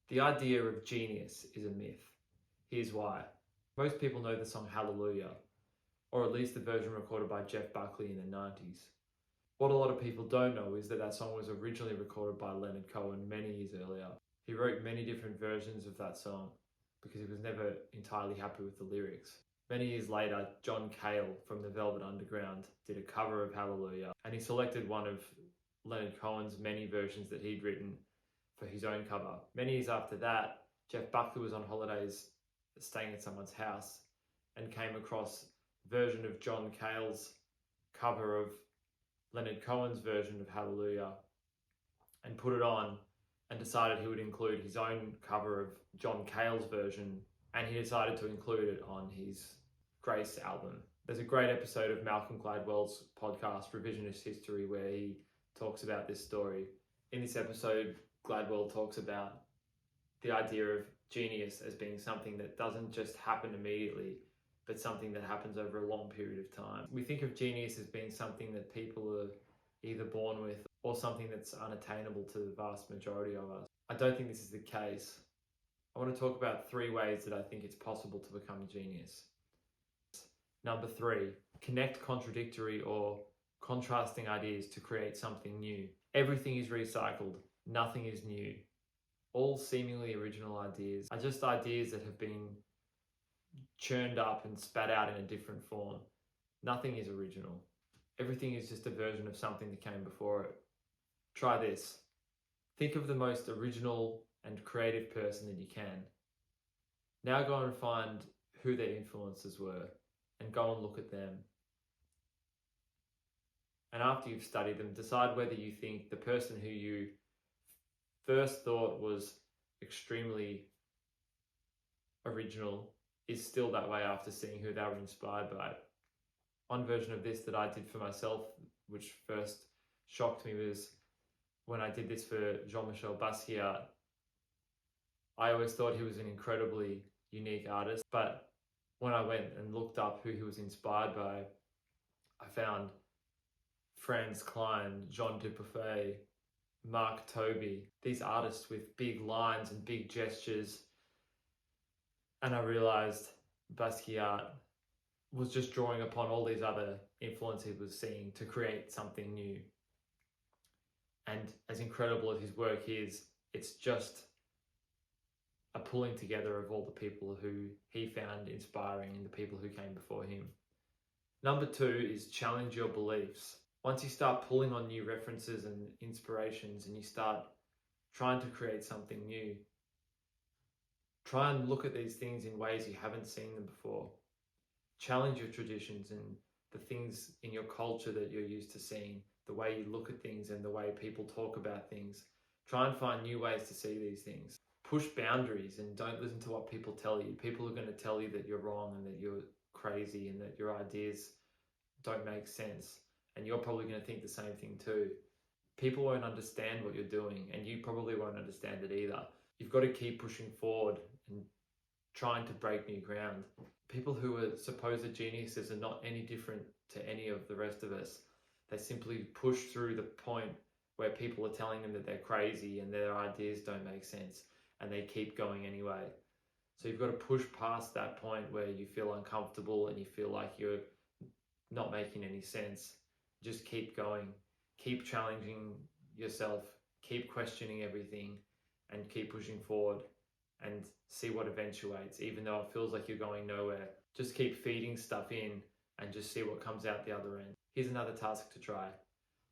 The idea of genius is a myth. Here's why. Most people know the song Hallelujah, or at least the version recorded by Jeff Buckley in the 90s. What a lot of people don't know is that that song was originally recorded by Leonard Cohen many years earlier. He wrote many different versions of that song because he was never entirely happy with the lyrics. Many years later, John Cale from the Velvet Underground did a cover of Hallelujah, and he selected one of Leonard Cohen's many versions that he'd written for his own cover. Many years after that, Jeff Buckley was on holidays staying at someone's house and came across a version of John Cale's cover of Leonard Cohen's version of Hallelujah and put it on and decided he would include his own cover of John Cale's version, and he decided to include it on his Grace album. There's a great episode of Malcolm Gladwell's podcast, Revisionist History, where he talks about this story. In this episode, Gladwell talks about the idea of genius as being something that doesn't just happen immediately, but something that happens over a long period of time. We think of genius as being something that people are either born with or something that's unattainable to the vast majority of us. I don't think this is the case. I want to talk about 3 ways that I think it's possible to become a genius. Number 3, connect contradictory or contrasting ideas to create something new. Everything is recycled, nothing is new. All seemingly original ideas are just ideas that have been churned up and spat out in a different form. Nothing is original. Everything is just a version of something that came before it. Try this. Think of the most original and creative person that you can. Now go and find who their influences were and go and look at them. And after you've studied them, decide whether you think the person who you first thought was extremely original is still that way after seeing who they were inspired by. One version of this that I did for myself, which first shocked me, was when I did this for Jean-Michel Basquiat. I always thought he was an incredibly unique artist, but when I went and looked up who he was inspired by, I found Franz Klein, Jean Dubuffet, Mark Toby, these artists with big lines and big gestures. And I realized Basquiat was just drawing upon all these other influences he was seeing to create something new. And as incredible as his work is, it's just a pulling together of all the people who he found inspiring and the people who came before him. Number 2 is challenge your beliefs. Once you start pulling on new references and inspirations and you start trying to create something new, try and look at these things in ways you haven't seen them before. Challenge your traditions and the things in your culture that you're used to seeing, the way you look at things and the way people talk about things. Try and find new ways to see these things. Push boundaries and don't listen to what people tell you. People are going to tell you that you're wrong and that you're crazy and that your ideas don't make sense. And you're probably going to think the same thing too. People won't understand what you're doing and you probably won't understand it either. You've got to keep pushing forward and trying to break new ground. People who are supposed geniuses are not any different to any of the rest of us. They simply push through the point where people are telling them that they're crazy and their ideas don't make sense, and they keep going anyway. So you've got to push past that point where you feel uncomfortable and you feel like you're not making any sense. Just keep going. Keep challenging yourself. Keep questioning everything and keep pushing forward and see what eventuates, even though it feels like you're going nowhere. Just keep feeding stuff in and just see what comes out the other end. Here's another task to try.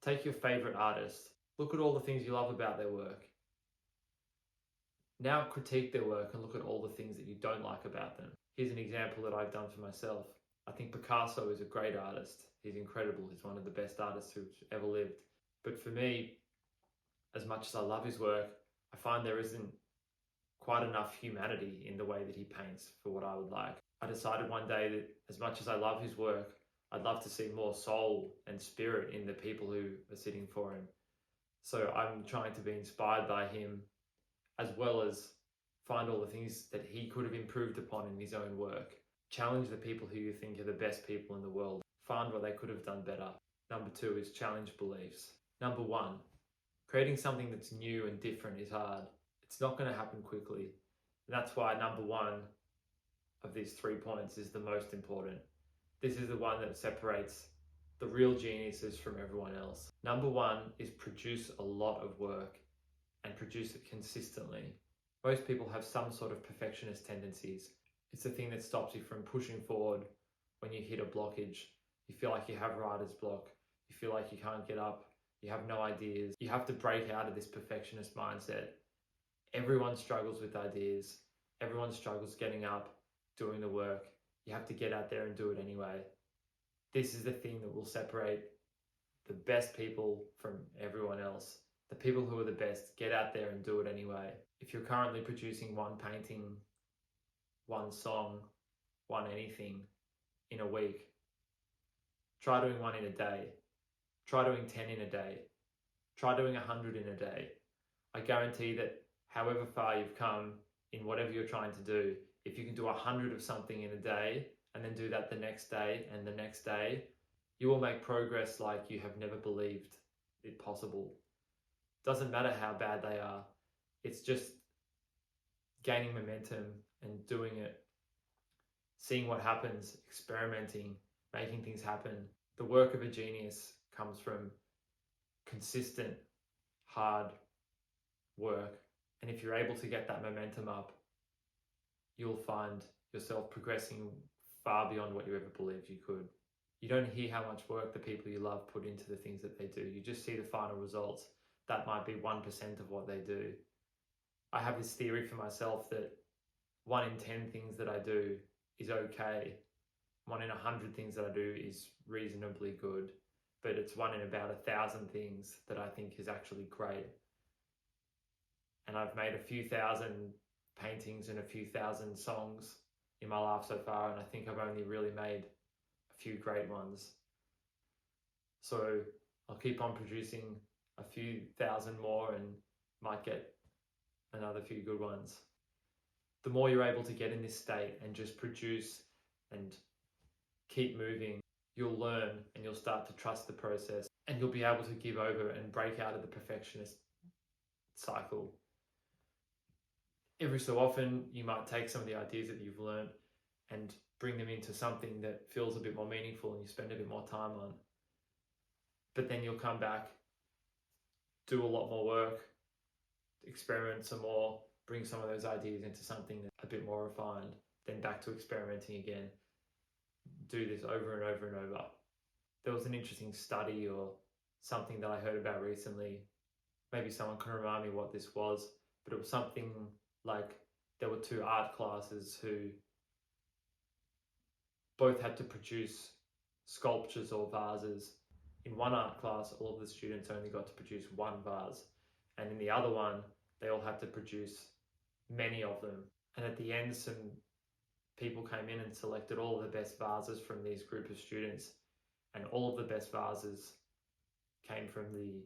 Take your favorite artist. Look at all the things you love about their work. Now critique their work and look at all the things that you don't like about them. Here's an example that I've done for myself. I think Picasso is a great artist. He's incredible. He's one of the best artists who's ever lived. But for me, as much as I love his work, I find there isn't quite enough humanity in the way that he paints for what I would like. I decided one day that as much as I love his work, I'd love to see more soul and spirit in the people who are sitting for him. So I'm trying to be inspired by him, as well as find all the things that he could have improved upon in his own work. Challenge the people who you think are the best people in the world. Find what they could have done better. Number 2 is challenge beliefs. Number 1, creating something that's new and different is hard. It's not going to happen quickly. And that's why number one of these 3 points is the most important. This is the one that separates the real geniuses from everyone else. Number one is produce a lot of work and produce it consistently. Most people have some sort of perfectionist tendencies. It's the thing that stops you from pushing forward when you hit a blockage. You feel like you have writer's block. You feel like you can't get up. You have no ideas. You have to break out of this perfectionist mindset. Everyone struggles with ideas. Everyone struggles getting up, doing the work. You have to get out there and do it anyway. This is the thing that will separate the best people from everyone else. The people who are the best get out there and do it anyway. If you're currently producing one painting, one song, one anything in a week, try doing one in a day. Try doing 10 in a day. Try doing 100 in a day. I guarantee that however far you've come in whatever you're trying to do, if you can do 100 of something in a day and then do that the next day and the next day, you will make progress like you have never believed it possible. Doesn't matter how bad they are. It's just gaining momentum and doing it, seeing what happens, experimenting, making things happen. The work of a genius comes from consistent, hard work. And if you're able to get that momentum up, you'll find yourself progressing far beyond what you ever believed you could. You don't hear how much work the people you love put into the things that they do. You just see the final results. That might be 1% of what they do. I have this theory for myself that 1 in 10 things that I do is okay. 1 in 100 things that I do is reasonably good, but it's 1 in about 1,000 things that I think is actually great. And I've made a few thousand paintings and a few thousand songs in my life so far, and I think I've only really made a few great ones. So I'll keep on producing a few thousand more and might get another few good ones. The more you're able to get in this state and just produce and keep moving, you'll learn and you'll start to trust the process, and you'll be able to give over and break out of the perfectionist cycle. Every so often, you might take some of the ideas that you've learned and bring them into something that feels a bit more meaningful and you spend a bit more time on. But then you'll come back, do a lot more work, experiment some more, bring some of those ideas into something that's a bit more refined, then back to experimenting again. Do this over and over and over. There was an interesting study or something that I heard about recently. Maybe someone can remind me what this was, but it was something like there were 2 art classes who both had to produce sculptures or vases. In one art class, all of the students only got to produce 1 vase, and in the other one, they all had to produce many of them. And at the end, some people came in and selected all of the best vases from these group of students, and all of the best vases came from the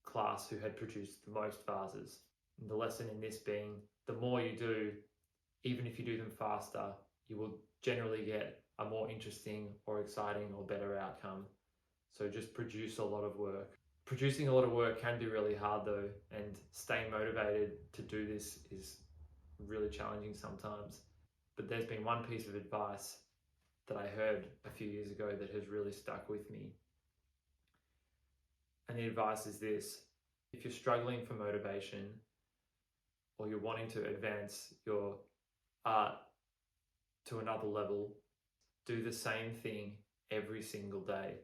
class who had produced the most vases. And the lesson in this being, the more you do, even if you do them faster, you will generally get a more interesting or exciting or better outcome. So just produce a lot of work. Producing a lot of work can be really hard though, and staying motivated to do this is really challenging sometimes. But there's been one piece of advice that I heard a few years ago that has really stuck with me. And the advice is this: if you're struggling for motivation, or you're wanting to advance your art to another level, do the same thing every single day.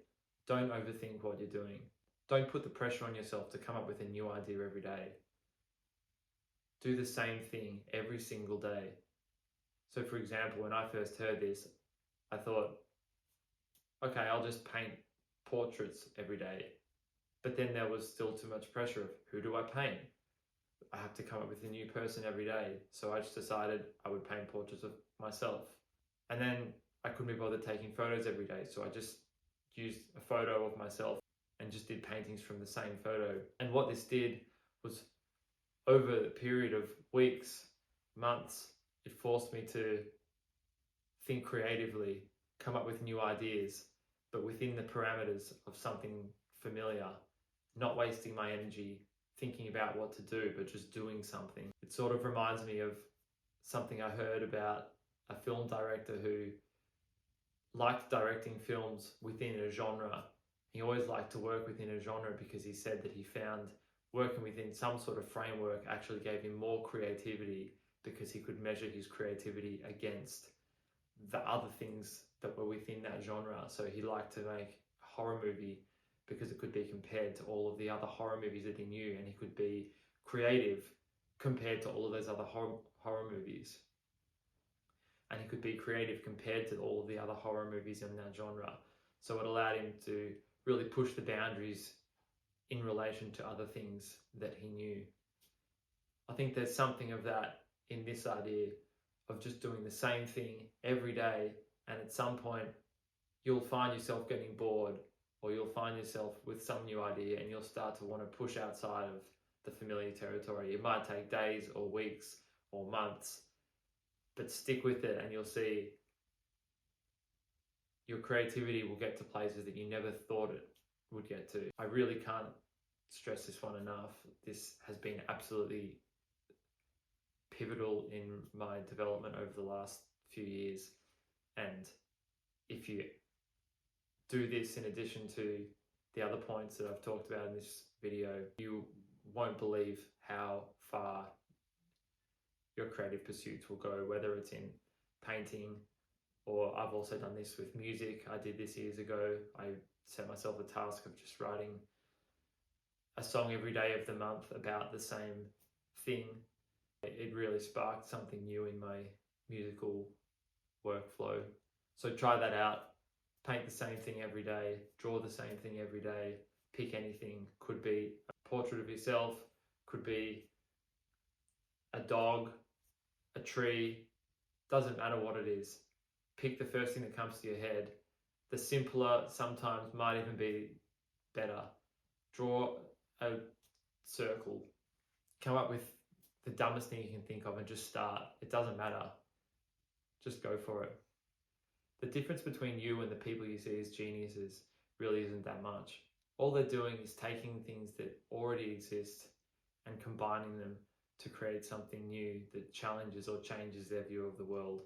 Don't overthink what you're doing. Don't put the pressure on yourself to come up with a new idea every day. Do the same thing every single day. So for example, when I first heard this, I thought, okay, I'll just paint portraits every day. But then there was still too much pressure of, who do I paint? I have to come up with a new person every day. So I just decided I would paint portraits of myself. And then I couldn't be bothered taking photos every day. So I just used a photo of myself and just did paintings from the same photo. And what this did was, over a period of weeks, months, it forced me to think creatively, come up with new ideas, but within the parameters of something familiar, not wasting my energy thinking about what to do, but just doing something. It sort of reminds me of something I heard about a film director who liked directing films within a genre. He always liked to work within a genre because he said that he found working within some sort of framework actually gave him more creativity, because he could measure his creativity against the other things that were within that genre. So he liked to make a horror movie because it could be compared to all of the other horror movies that he knew, and he could be creative compared to all of those other horror movies. And he could be creative compared to all of the other horror movies in that genre. So it allowed him to really push the boundaries in relation to other things that he knew. I think there's something of that in this idea of just doing the same thing every day, and at some point you'll find yourself getting bored, or you'll find yourself with some new idea and you'll start to want to push outside of the familiar territory. It might take days or weeks or months, but stick with it and you'll see your creativity will get to places that you never thought it would get to. I really can't stress this one enough. This has been absolutely pivotal in my development over the last few years. And if you do this in addition to the other points that I've talked about in this video, you won't believe how far your creative pursuits will go, whether it's in painting, or I've also done this with music. I did this years ago. I set myself the task of just writing a song every day of the month about the same thing. It really sparked something new in my musical workflow. So try that out. Paint the same thing every day, draw the same thing every day, pick anything. Could be a portrait of yourself, could be a dog, a tree, doesn't matter what it is. Pick the first thing that comes to your head. The simpler sometimes might even be better. Draw a circle, come up with the dumbest thing you can think of and just start. It doesn't matter. Just go for it. The difference between you and the people you see as geniuses really isn't that much. All they're doing is taking things that already exist and combining them to create something new that challenges or changes their view of the world.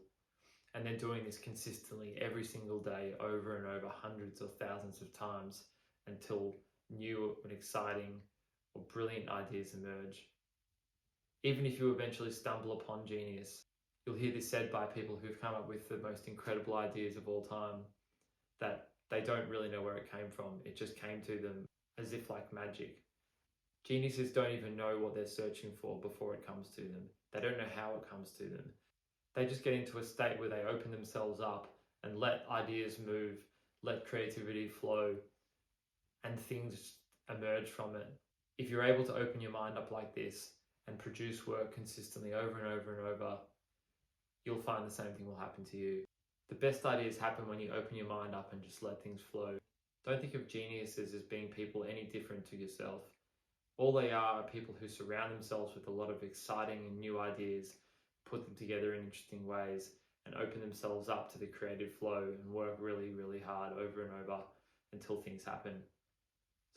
And they're doing this consistently every single day, over and over, hundreds or thousands of times, until new and exciting or brilliant ideas emerge. Even if you eventually stumble upon genius, you'll hear this said by people who've come up with the most incredible ideas of all time, that they don't really know where it came from. It just came to them as if like magic. Geniuses don't even know what they're searching for before it comes to them. They don't know how it comes to them. They just get into a state where they open themselves up and let ideas move, let creativity flow, and things emerge from it. If you're able to open your mind up like this and produce work consistently over and over and over, you'll find the same thing will happen to you. The best ideas happen when you open your mind up and just let things flow. Don't think of geniuses as being people any different to yourself. All they are people who surround themselves with a lot of exciting and new ideas, put them together in interesting ways, and open themselves up to the creative flow and work really, really hard over and over until things happen.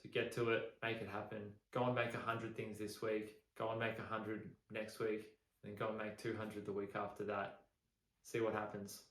So get to it, make it happen. Go and make 100 things this week. Go and make 100 next week. Then go and make 200 the week after that. See what happens.